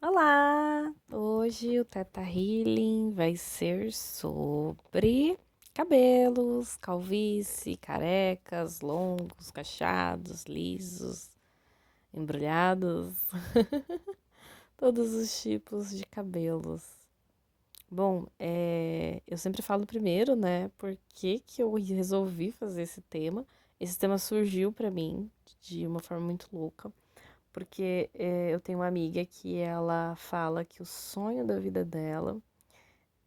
Olá! Hoje o Teta Healing vai ser sobre cabelos, calvície, carecas, longos, cacheados, lisos, embrulhados, todos os tipos de cabelos. Bom, eu sempre falo primeiro, né, por que que eu resolvi fazer esse tema. Esse tema surgiu pra mim de uma forma muito louca. Porque eu tenho uma amiga que ela fala que o sonho da vida dela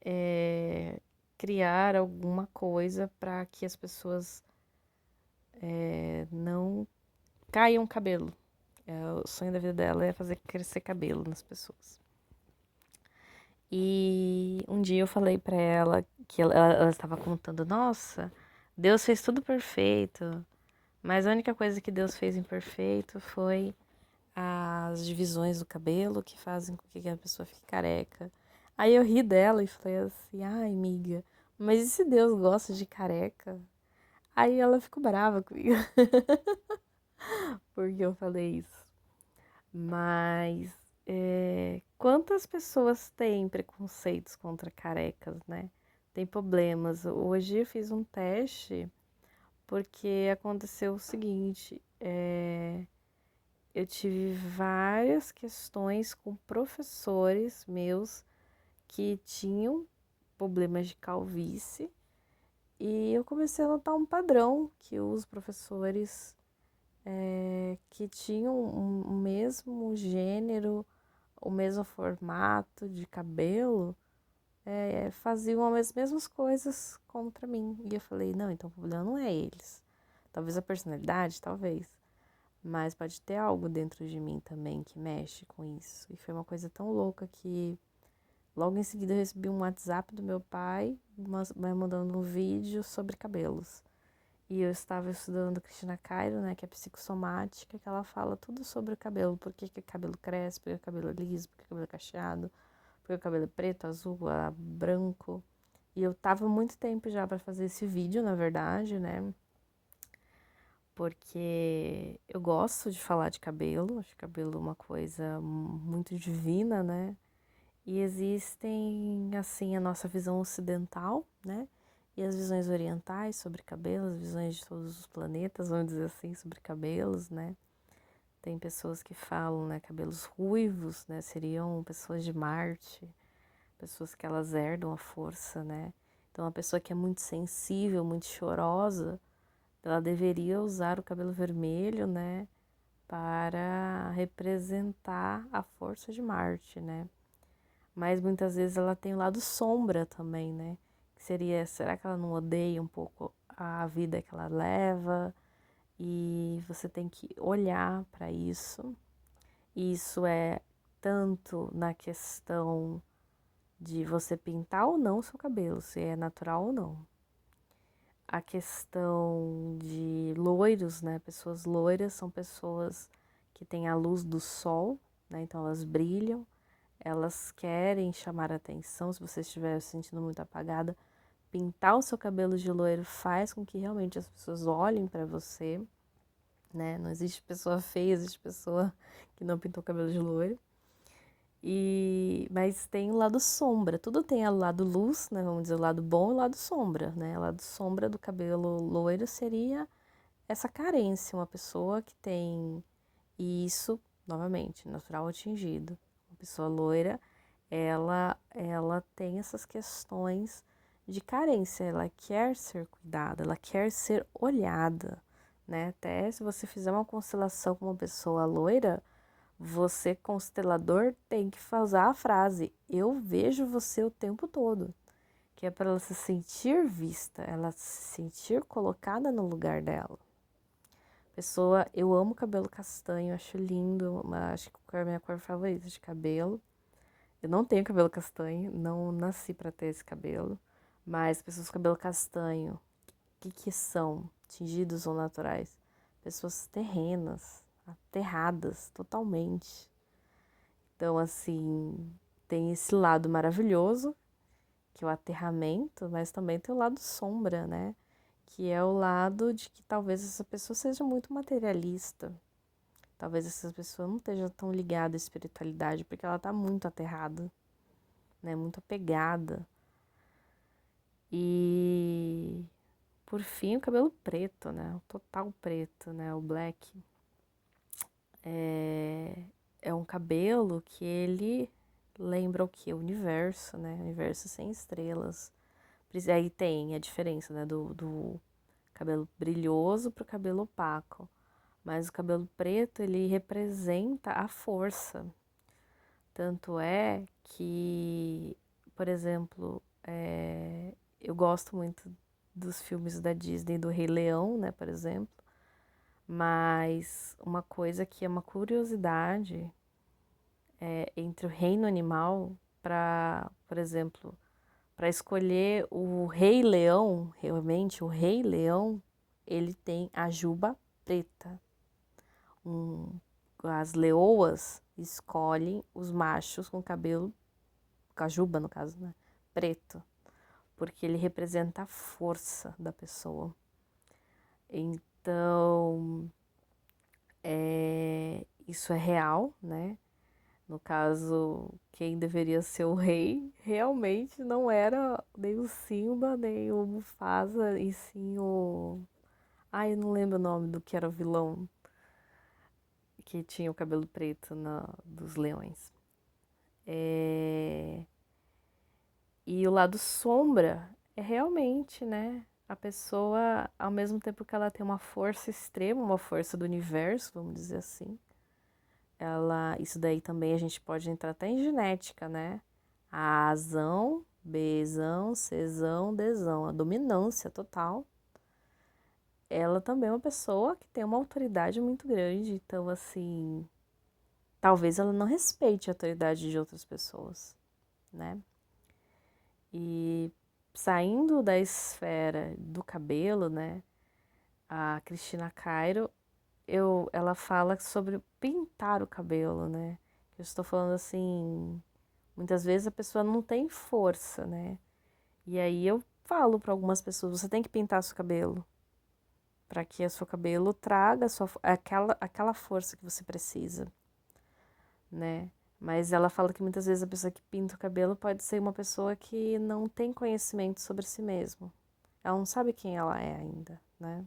é criar alguma coisa para que as pessoas não caiam cabelo. O sonho da vida dela é fazer crescer cabelo nas pessoas. E um dia eu falei pra ela que ela estava contando, nossa, Deus fez tudo perfeito, mas a única coisa que Deus fez imperfeito foi as divisões do cabelo que fazem com que a pessoa fique careca. Aí eu ri dela e falei assim, ai, amiga, mas e se Deus gosta de careca? Aí ela ficou brava comigo, porque eu falei isso. Mas quantas pessoas têm preconceitos contra carecas, né? Tem problemas. Hoje eu fiz um teste porque aconteceu o seguinte, eu tive várias questões com professores meus que tinham problemas de calvície e eu comecei a notar um padrão que os professores que tinham o mesmo gênero, o mesmo formato de cabelo, faziam as mesmas coisas contra mim. E eu falei, não, então o problema não é eles. Talvez a personalidade, talvez. Mas pode ter algo dentro de mim também que mexe com isso. E foi uma coisa tão louca que logo em seguida eu recebi um WhatsApp do meu pai me mandando um vídeo sobre cabelos. E eu estava estudando Cristina Cairo, né, que é psicossomática, que ela fala tudo sobre o cabelo. Por que que o cabelo cresce, por que o cabelo é liso, por que o cabelo é cacheado, por que o cabelo é preto, azul, branco. E eu tava muito tempo já para fazer esse vídeo, na verdade, né? Porque eu gosto de falar de cabelo, acho cabelo uma coisa muito divina, né? E existem, assim, a nossa visão ocidental, né? E as visões orientais sobre cabelos, visões de todos os planetas, vamos dizer assim, sobre cabelos, né? Tem pessoas que falam, né, cabelos ruivos, né? Seriam pessoas de Marte, pessoas que elas herdam a força, né? Então, uma pessoa que é muito sensível, muito chorosa, ela deveria usar o cabelo vermelho, né? Para representar a força de Marte, né? Mas muitas vezes ela tem o lado sombra também, né? Que seria, será que ela não odeia um pouco a vida que ela leva? E você tem que olhar para isso. E isso é tanto na questão de você pintar ou não o seu cabelo, se é natural ou não. A questão de loiros, né? Pessoas loiras são pessoas que têm a luz do sol, né? Então elas brilham. Elas querem chamar a atenção. Se você estiver se sentindo muito apagada, pintar o seu cabelo de loiro faz com que realmente as pessoas olhem para você, né? Não existe pessoa feia, existe pessoa que não pintou o cabelo de loiro. Mas tem o lado sombra. Tudo tem o lado luz, né? Vamos dizer, o lado bom e o lado sombra, né? O lado sombra do cabelo loiro seria essa carência, uma pessoa que tem isso, novamente, natural atingido. Uma pessoa loira, ela tem essas questões de carência, ela quer ser cuidada, ela quer ser olhada, né? Até se você fizer uma constelação com uma pessoa loira, você, constelador, tem que usar a frase: eu vejo você o tempo todo, que é para ela se sentir vista, ela se sentir colocada no lugar dela. Pessoa, eu amo cabelo castanho, acho lindo, acho que é a minha cor favorita de cabelo. Eu não tenho cabelo castanho, não nasci para ter esse cabelo, mas pessoas com cabelo castanho, o que são? Tingidos ou naturais? Pessoas terrenas, aterradas totalmente. Então, assim, tem esse lado maravilhoso, que é o aterramento, mas também tem o lado sombra, né? Que é o lado de que talvez essa pessoa seja muito materialista. Talvez essa pessoa não esteja tão ligada à espiritualidade, porque ela tá muito aterrada, né? Muito apegada. E por fim, o cabelo preto, né? O total preto, né? O black. É um cabelo que ele lembra o quê? O universo, né? O universo sem estrelas. Aí tem a diferença, né? Do cabelo brilhoso pro cabelo opaco. Mas o cabelo preto, ele representa a força. Tanto é que, por exemplo, eu gosto muito dos filmes da Disney, do Rei Leão, né, por exemplo. Mas uma coisa que é uma curiosidade entre o reino animal para, por exemplo, para escolher o Rei Leão, realmente o Rei Leão, ele tem a juba preta. As leoas escolhem os machos com cabelo, com a juba no caso, né, preto, porque ele representa a força da pessoa. Então, isso é real, né? No caso, quem deveria ser o rei realmente não era nem o Simba, nem o Mufasa, e sim o... Ai, eu não lembro o nome do que era o vilão que tinha o cabelo preto dos leões. E o lado sombra é realmente, né? A pessoa, ao mesmo tempo que ela tem uma força extrema, uma força do universo, vamos dizer assim, isso daí também a gente pode entrar até em genética, né? A Azão, Bzão, Czão, Dzão, a dominância total. Ela também é uma pessoa que tem uma autoridade muito grande, então assim, talvez ela não respeite a autoridade de outras pessoas, né? E saindo da esfera do cabelo, né? A Cristina Cairo, ela fala sobre pintar o cabelo, né? Eu estou falando assim, muitas vezes a pessoa não tem força, né? E aí eu falo para algumas pessoas, você tem que pintar seu cabelo, para que o seu cabelo traga aquela força que você precisa, né? Mas ela fala que muitas vezes a pessoa que pinta o cabelo pode ser uma pessoa que não tem conhecimento sobre si mesmo. Ela não sabe quem ela é ainda, né?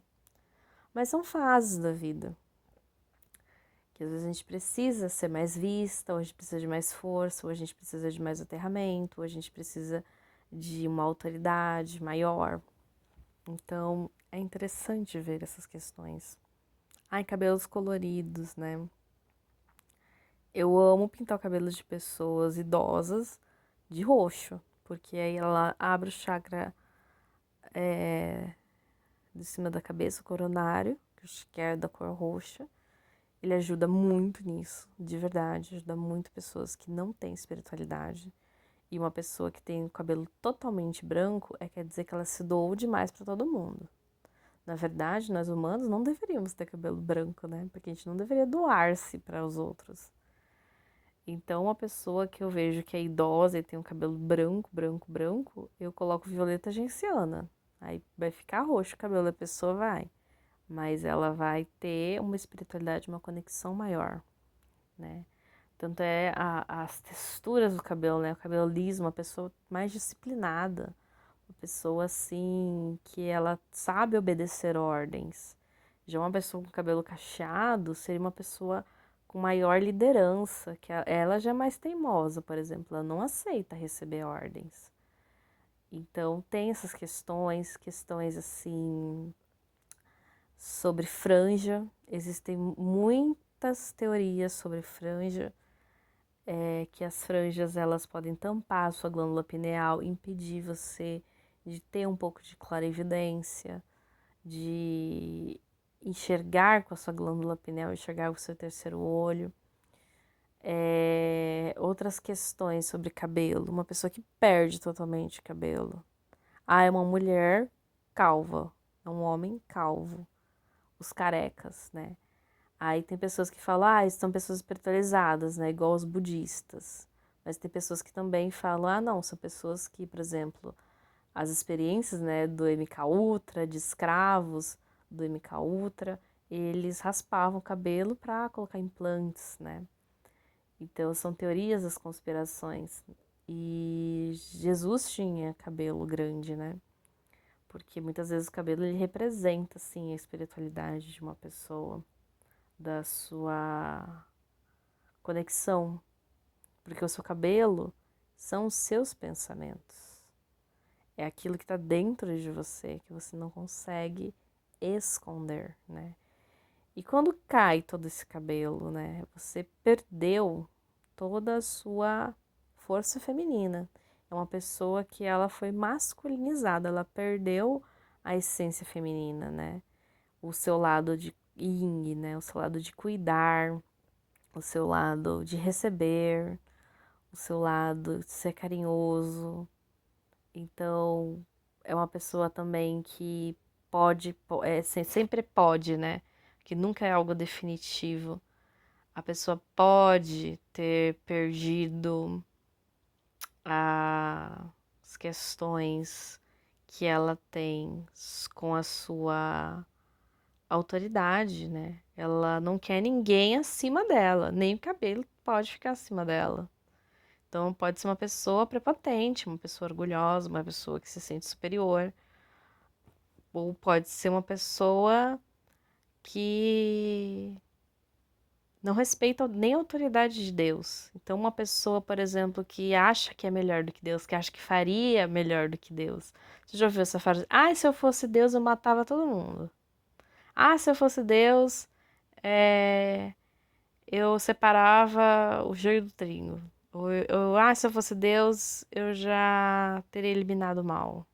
Mas são fases da vida. Que às vezes a gente precisa ser mais vista, ou a gente precisa de mais força, ou a gente precisa de mais aterramento, ou a gente precisa de uma autoridade maior. Então, é interessante ver essas questões. Ai, cabelos coloridos, né? Eu amo pintar o cabelo de pessoas idosas de roxo, porque aí ela abre o chakra de cima da cabeça, o coronário, que é da cor roxa. Ele ajuda muito nisso, de verdade, ajuda muito pessoas que não têm espiritualidade. E uma pessoa que tem o cabelo totalmente branco quer dizer que ela se doou demais para todo mundo. Na verdade, nós humanos não deveríamos ter cabelo branco, né? Porque a gente não deveria doar-se para os outros. Então, uma pessoa que eu vejo que é idosa e tem um cabelo branco, branco, branco, eu coloco violeta genciana. Aí vai ficar roxo o cabelo da pessoa, vai. Mas ela vai ter uma espiritualidade, uma conexão maior, né? Tanto é as texturas do cabelo, né? O cabelo liso, uma pessoa mais disciplinada, uma pessoa assim que ela sabe obedecer ordens. Já uma pessoa com cabelo cacheado seria uma pessoa com maior liderança, que ela já é mais teimosa, por exemplo, ela não aceita receber ordens. Então tem essas questões assim sobre franja. Existem muitas teorias sobre franja, que as franjas elas podem tampar a sua glândula pineal, impedir você de ter um pouco de clarividência, de enxergar com a sua glândula pineal, enxergar com o seu terceiro olho. Outras questões sobre cabelo, uma pessoa que perde totalmente o cabelo. É uma mulher calva, é um homem calvo, os carecas, né? Aí tem pessoas que falam, são pessoas espiritualizadas, né? Igual os budistas. Mas tem pessoas que também falam, não, são pessoas que, por exemplo, as experiências, né, do MK Ultra, de escravos do MK Ultra, eles raspavam o cabelo para colocar implantes, né? Então são teorias das conspirações. E Jesus tinha cabelo grande, né? Porque muitas vezes o cabelo ele representa assim a espiritualidade de uma pessoa, da sua conexão, porque o seu cabelo são os seus pensamentos. É aquilo que está dentro de você, que você não consegue esconder, né? E quando cai todo esse cabelo, né? Você perdeu toda a sua força feminina. É uma pessoa que ela foi masculinizada, ela perdeu a essência feminina, né? O seu lado de yin, né? O seu lado de cuidar, o seu lado de receber, o seu lado de ser carinhoso. Então, é uma pessoa também que pode, sempre pode, né? Que nunca é algo definitivo. A pessoa pode ter perdido as questões que ela tem com a sua autoridade, né? Ela não quer ninguém acima dela, nem o cabelo pode ficar acima dela. Então pode ser uma pessoa prepotente, uma pessoa orgulhosa, uma pessoa que se sente superior, ou pode ser uma pessoa que não respeita nem a autoridade de Deus. Então, uma pessoa, por exemplo, que acha que é melhor do que Deus, que acha que faria melhor do que Deus. Você já ouviu essa frase? Ah, se eu fosse Deus, eu matava todo mundo. Ah, se eu fosse Deus, eu separava o joio do trigo. Se eu fosse Deus, eu já teria eliminado o mal.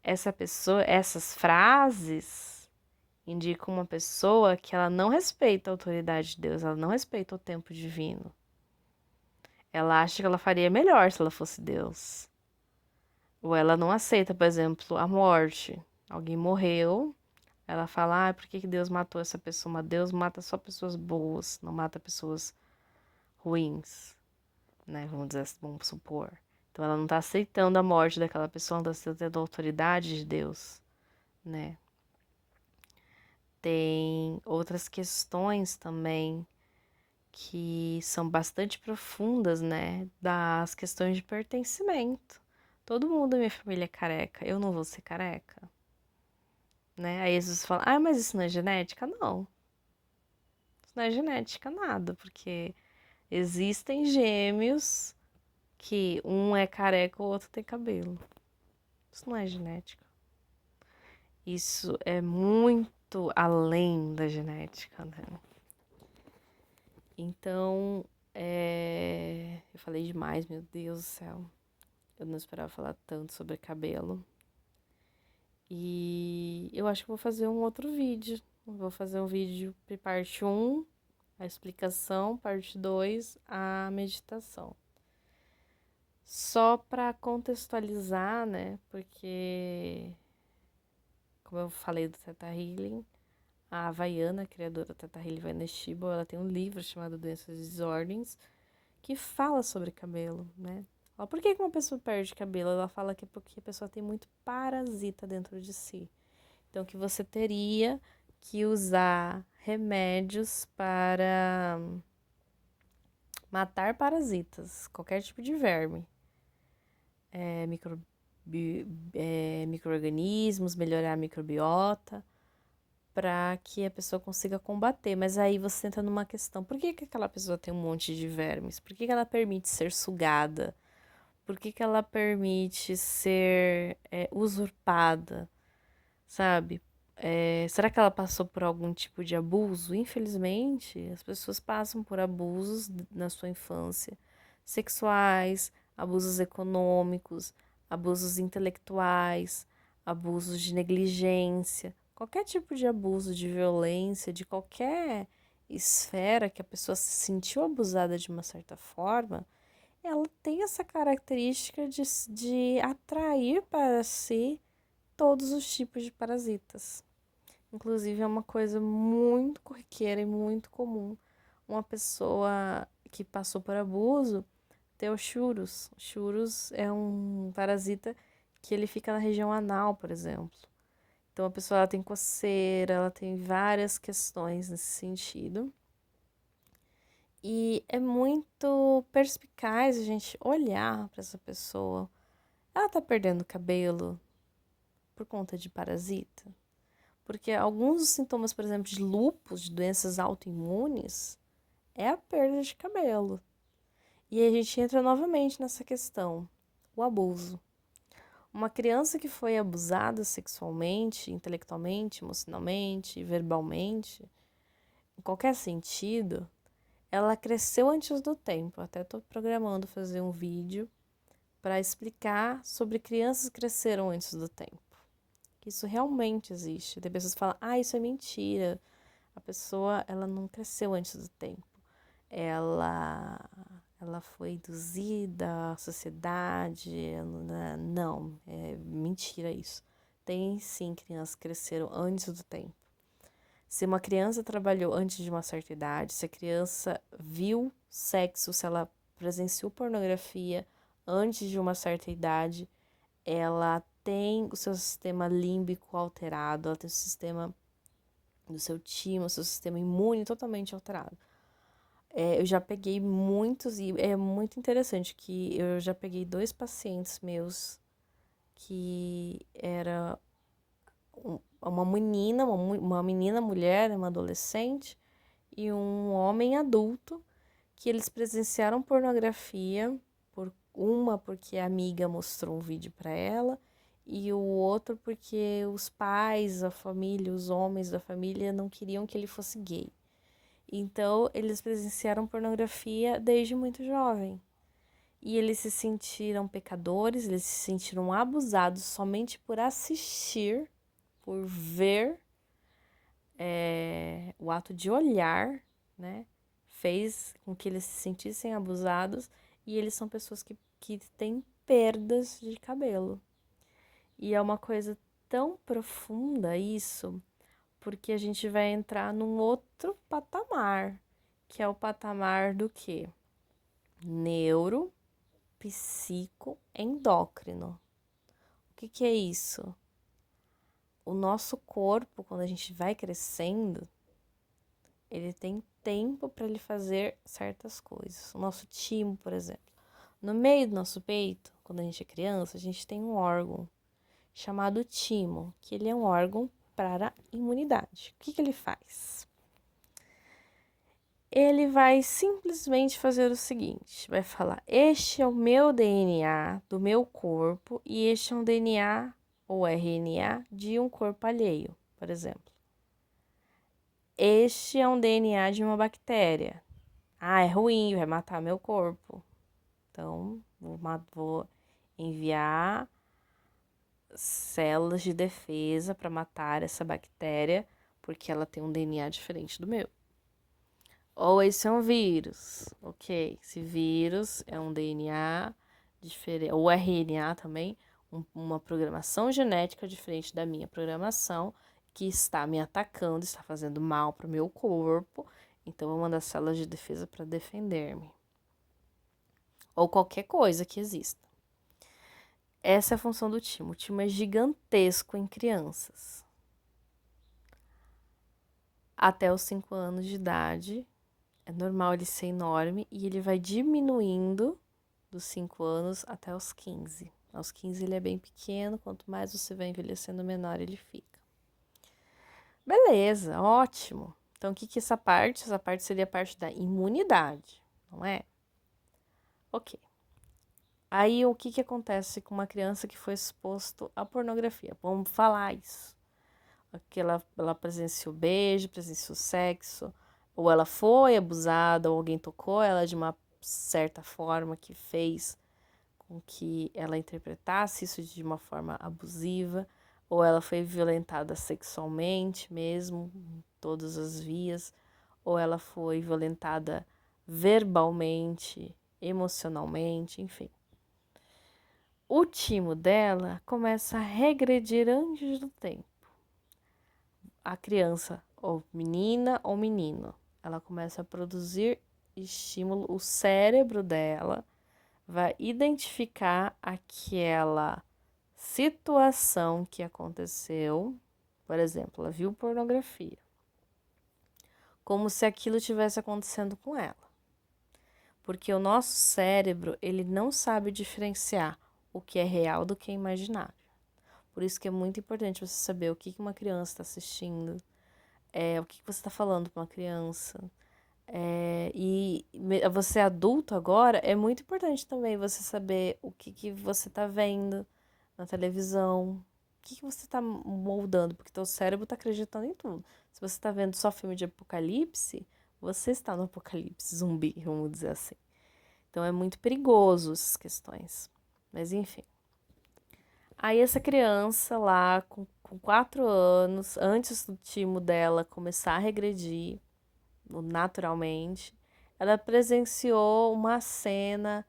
Essa pessoa, essas frases indicam uma pessoa que ela não respeita a autoridade de Deus, ela não respeita o tempo divino. Ela acha que ela faria melhor se ela fosse Deus. Ou ela não aceita, por exemplo, a morte. Alguém morreu, ela fala, por que Deus matou essa pessoa? Mas Deus mata só pessoas boas, não mata pessoas ruins, né? Vamos supor. Então ela não tá aceitando a morte daquela pessoa, ela tá aceitando a autoridade de Deus, né? Tem outras questões também que são bastante profundas, né? Das questões de pertencimento. Todo mundo da minha família é careca, eu não vou ser careca, né? Aí Jesus fala, mas isso não é genética? Não, isso não é genética nada, porque existem gêmeos que um é careca, o outro tem cabelo. Isso não é genética. Isso é muito além da genética, né? Então, eu falei demais, meu Deus do céu. Eu não esperava falar tanto sobre cabelo. E eu acho que vou fazer um outro vídeo. Vou fazer um vídeo de parte 1, a explicação, parte 2, a meditação. Só para contextualizar, né? Porque, como eu falei do Theta Healing, a Havaiana, a criadora do Theta Healing Vaneshibo, ela tem um livro chamado Doenças e Desordens, que fala sobre cabelo, né? Por que uma pessoa perde cabelo? Ela fala que é porque a pessoa tem muito parasita dentro de si. Então, que você teria que usar remédios para matar parasitas, qualquer tipo de verme. Micro-organismos, melhorar a microbiota, para que a pessoa consiga combater. Mas aí você entra numa questão, por que aquela pessoa tem um monte de vermes? Por que ela permite ser sugada? Por que ela permite ser usurpada, sabe? Será que ela passou por algum tipo de abuso? Infelizmente, as pessoas passam por abusos na sua infância, sexuais, abusos econômicos, abusos intelectuais, abusos de negligência, qualquer tipo de abuso, de violência, de qualquer esfera que a pessoa se sentiu abusada de uma certa forma, ela tem essa característica de atrair para si todos os tipos de parasitas. Inclusive, é uma coisa muito corriqueira e muito comum uma pessoa que passou por abuso ter o churus. O churus é um parasita que ele fica na região anal, por exemplo, Então a pessoa ela tem coceira, ela tem várias questões nesse sentido. E é muito perspicaz a gente olhar para essa pessoa. Ela tá perdendo cabelo por conta de parasita? Porque alguns dos sintomas, por exemplo, de lúpus, de doenças autoimunes, é a perda de cabelo. E aí a gente entra novamente nessa questão, o abuso. Uma criança que foi abusada sexualmente, intelectualmente, emocionalmente, verbalmente, em qualquer sentido, ela cresceu antes do tempo. Até estou programando fazer um vídeo para explicar sobre crianças que cresceram antes do tempo. Isso realmente existe. Tem pessoas que falam, isso é mentira. A pessoa, ela não cresceu antes do tempo. Ela foi induzida à sociedade. Não, é mentira isso. Tem sim crianças que cresceram antes do tempo. Se uma criança trabalhou antes de uma certa idade, se a criança viu sexo, se ela presenciou pornografia antes de uma certa idade, ela tem o seu sistema límbico alterado, ela tem o sistema do seu timo, o seu sistema imune totalmente alterado. Eu já peguei muitos, e é muito interessante que eu já peguei 2 pacientes meus que era uma menina, uma menina mulher, uma adolescente, e um homem adulto, que eles presenciaram pornografia, porque a amiga mostrou um vídeo para ela, e o outro porque os pais, a família, os homens da família não queriam que ele fosse gay. Então, eles presenciaram pornografia desde muito jovem. E eles se sentiram pecadores, eles se sentiram abusados somente por assistir, por ver o ato de olhar, né? Fez com que eles se sentissem abusados e eles são pessoas que têm perdas de cabelo. E é uma coisa tão profunda isso, porque a gente vai entrar num outro patamar, que é o patamar do quê? Neuro, psico, endócrino. O que é isso? O nosso corpo, quando a gente vai crescendo, ele tem tempo para ele fazer certas coisas. O nosso timo, por exemplo. No meio do nosso peito, quando a gente é criança, a gente tem um órgão chamado timo, que ele é um órgão para a imunidade. O que ele faz? Ele vai simplesmente fazer o seguinte, vai falar, este é o meu DNA do meu corpo e este é um DNA ou RNA de um corpo alheio, por exemplo. Este é um DNA de uma bactéria. É ruim, vai matar meu corpo. Então, vou enviar células de defesa para matar essa bactéria, porque ela tem um DNA diferente do meu. Ou esse é um vírus, ok? Esse vírus é um DNA diferente, ou RNA também, uma programação genética diferente da minha programação, que está me atacando, está fazendo mal para o meu corpo, então eu vou mandar células de defesa para defender-me. Ou qualquer coisa que exista. Essa é a função do timo. O timo é gigantesco em crianças. Até os 5 anos de idade, é normal ele ser enorme e ele vai diminuindo dos 5 anos até os 15. Aos 15 ele é bem pequeno, quanto mais você vai envelhecendo, menor ele fica. Beleza, ótimo. Então, o que é essa parte? Essa parte seria a parte da imunidade, não é? Ok. Aí, o que acontece com uma criança que foi exposto à pornografia? Vamos falar isso. Que ela presenciou beijo, presenciou sexo, ou ela foi abusada, ou alguém tocou ela de uma certa forma que fez com que ela interpretasse isso de uma forma abusiva, ou ela foi violentada sexualmente mesmo, em todas as vias, ou ela foi violentada verbalmente, emocionalmente, enfim. O timo dela começa a regredir antes do tempo. A criança, ou menina ou menino, ela começa a produzir estímulo, o cérebro dela vai identificar aquela situação que aconteceu Por exemplo, ela viu pornografia, como se aquilo tivesse acontecendo com ela. Porque o nosso cérebro, ele não sabe diferenciar o que é real do que é imaginário. Por isso que é muito importante você saber o que uma criança está assistindo, o que você está falando para uma criança. E você adulto agora, é muito importante também você saber o que você está vendo na televisão, o que você está moldando, porque teu cérebro está acreditando em tudo. Se você está vendo só filme de apocalipse, você está no apocalipse zumbi, vamos dizer assim. Então é muito perigoso essas questões. Mas enfim. Aí essa criança lá, com 4 anos, antes do timo dela começar a regredir naturalmente, ela presenciou uma cena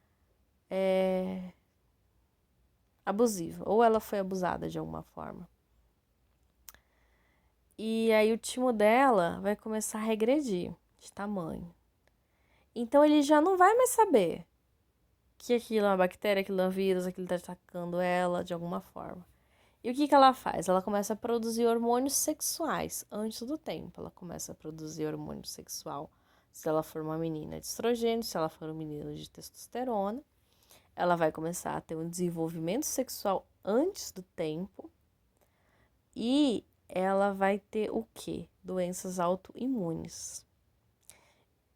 abusiva, ou ela foi abusada de alguma forma. E aí o timo dela vai começar a regredir de tamanho. Então ele já não vai mais saber que aquilo é uma bactéria, aquilo é um vírus, aquilo está atacando ela de alguma forma. E o que ela faz? Ela começa a produzir hormônios sexuais antes do tempo. Ela começa a produzir hormônio sexual. Se ela for uma menina de estrogênio, se ela for um menino de testosterona, ela vai começar a ter um desenvolvimento sexual antes do tempo e ela vai ter o quê? Doenças autoimunes.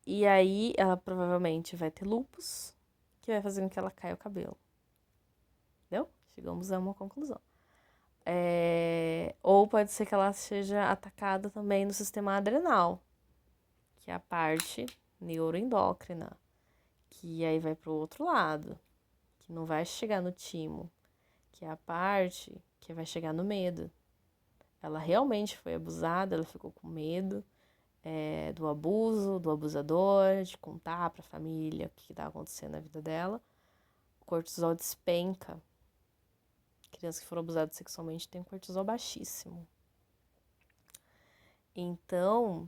E aí ela provavelmente vai ter lúpus, que vai fazer com que ela caia o cabelo. Entendeu? Chegamos a uma conclusão. Ou pode ser que ela seja atacada também no sistema adrenal, que é a parte neuroendócrina, que aí vai para o outro lado, que não vai chegar no timo, que é a parte que vai chegar no medo. Ela realmente foi abusada, ela ficou com medo do abuso, do abusador, de contar para a família o que estava acontecendo na vida dela. O cortisol despenca. Crianças que foram abusadas sexualmente têm um cortisol baixíssimo. Então,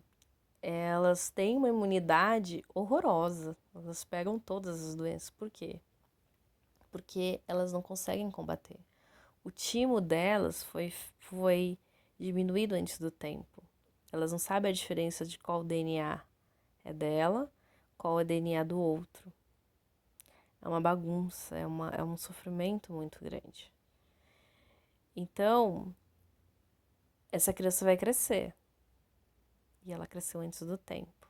elas têm uma imunidade horrorosa. Elas pegam todas as doenças. Por quê? Porque elas não conseguem combater. O timo delas foi diminuído antes do tempo. Elas não sabem a diferença de qual DNA é dela, qual é o DNA do outro. É uma bagunça, é um sofrimento muito grande. Então, essa criança vai crescer. E ela cresceu antes do tempo.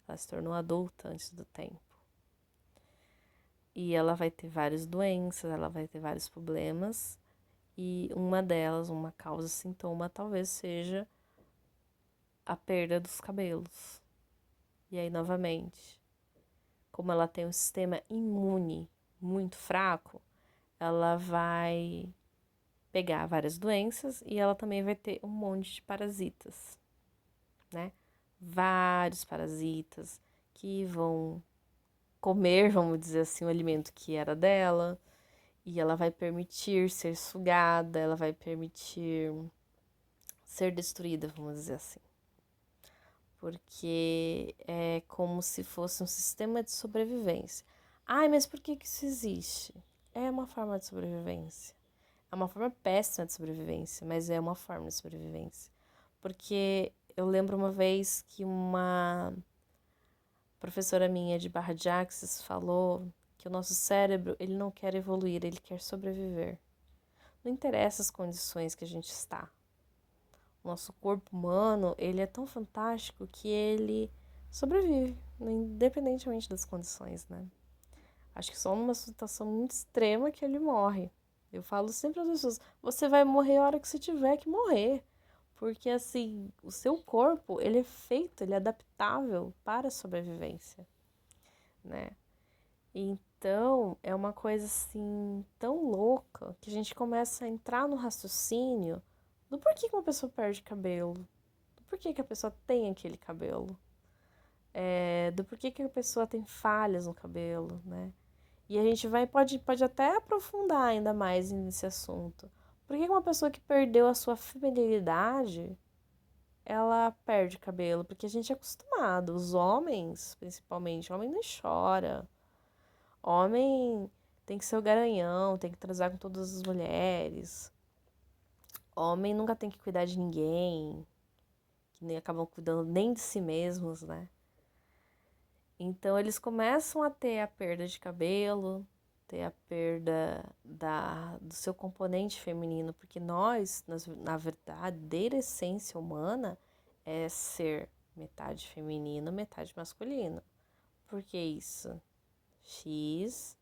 Ela se tornou adulta antes do tempo. E ela vai ter várias doenças, ela vai ter vários problemas. E uma delas, uma causa sintoma, talvez seja a perda dos cabelos. E aí, novamente, como ela tem um sistema imune muito fraco, ela vai pegar várias doenças e ela também vai ter um monte de parasitas, né? Vários parasitas que vão comer, vamos dizer assim, o alimento que era dela, e ela vai permitir ser sugada, ela vai permitir ser destruída, vamos dizer assim. Porque é como se fosse um sistema de sobrevivência. Ai, mas por que isso existe? É uma forma de sobrevivência. É uma forma péssima de sobrevivência, mas é uma forma de sobrevivência. Porque eu lembro uma vez que uma professora minha de Barra de Axis falou que o nosso cérebro, ele não quer evoluir, ele quer sobreviver. Não interessa as condições que a gente está. O nosso corpo humano, ele é tão fantástico que ele sobrevive, independentemente das condições, né? Acho que só numa situação muito extrema que ele morre. Eu falo sempre às pessoas, você vai morrer a hora que você tiver que morrer. Porque, assim, o seu corpo, ele é feito, ele é adaptável para a sobrevivência, né? Então, é uma coisa, assim, tão louca que a gente começa a entrar no raciocínio do porquê que uma pessoa perde cabelo, do porquê que a pessoa tem aquele cabelo, do porquê que a pessoa tem falhas no cabelo, né? E a gente pode até aprofundar ainda mais nesse assunto. Por que uma pessoa que perdeu a sua feminilidade, ela perde cabelo? Porque a gente é acostumado, os homens, principalmente, homem não chora. Homem tem que ser o garanhão, tem que transar com todas as mulheres. Homem nunca tem que cuidar de ninguém, que nem acabam cuidando nem de si mesmos, né? Então eles começam a ter a perda de cabelo, ter a perda do seu componente feminino, porque nós, na verdadeira essência humana, é ser metade feminino, metade masculino. Por que isso? X,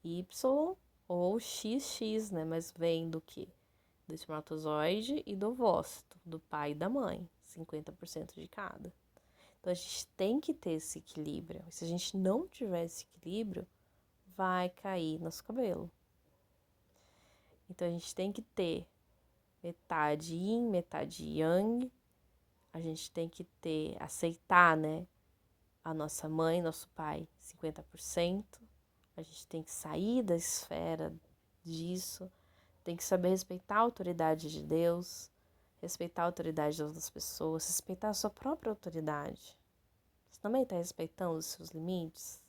Y ou XX, né? Mas vem do quê? Do espermatozoide e do ovócito, do pai e da mãe, 50% de cada. Então a gente tem que ter esse equilíbrio. Se a gente não tiver esse equilíbrio, vai cair nosso cabelo. Então a gente tem que ter metade yin, metade yang. A gente tem que aceitar, né? A nossa mãe, nosso pai, 50%. A gente tem que sair da esfera disso. Tem que saber respeitar a autoridade de Deus, respeitar a autoridade das outras pessoas, respeitar a sua própria autoridade. Você também está respeitando os seus limites?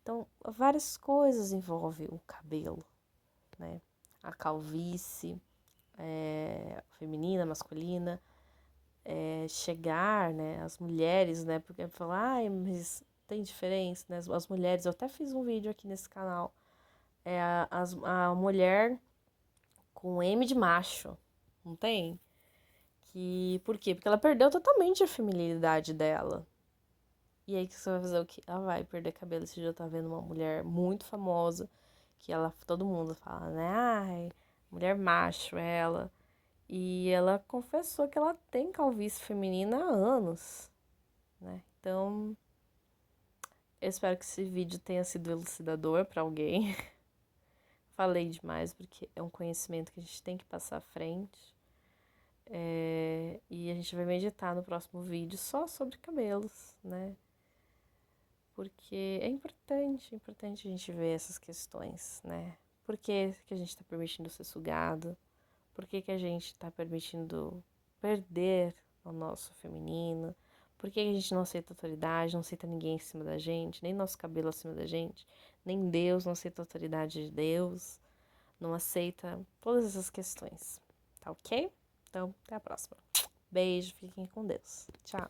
Então, várias coisas envolvem o cabelo, né? A calvície, feminina, masculina, chegar, né? As mulheres, né? Porque falar, ai, mas tem diferença, né? As mulheres, eu até fiz um vídeo aqui nesse canal, a mulher com M de macho, não tem? Por quê? Porque ela perdeu totalmente a feminilidade dela. E aí que você vai fazer o quê? Ela vai perder cabelo. Você já tá vendo uma mulher muito famosa, que todo mundo fala, né? Ai, mulher macho ela. E ela confessou que ela tem calvície feminina há anos, né? Então, eu espero que esse vídeo tenha sido elucidador para alguém. Falei demais, porque é um conhecimento que a gente tem que passar à frente. E a gente vai meditar no próximo vídeo só sobre cabelos, né? Porque é importante a gente ver essas questões, né? Por que a gente está permitindo ser sugado? Por que a gente está permitindo perder o nosso feminino? Por que a gente não aceita autoridade, não aceita ninguém em cima da gente, nem nosso cabelo acima da gente, nem Deus, não aceita a autoridade de Deus, não aceita todas essas questões, tá ok? Então, até a próxima. Beijo, fiquem com Deus. Tchau.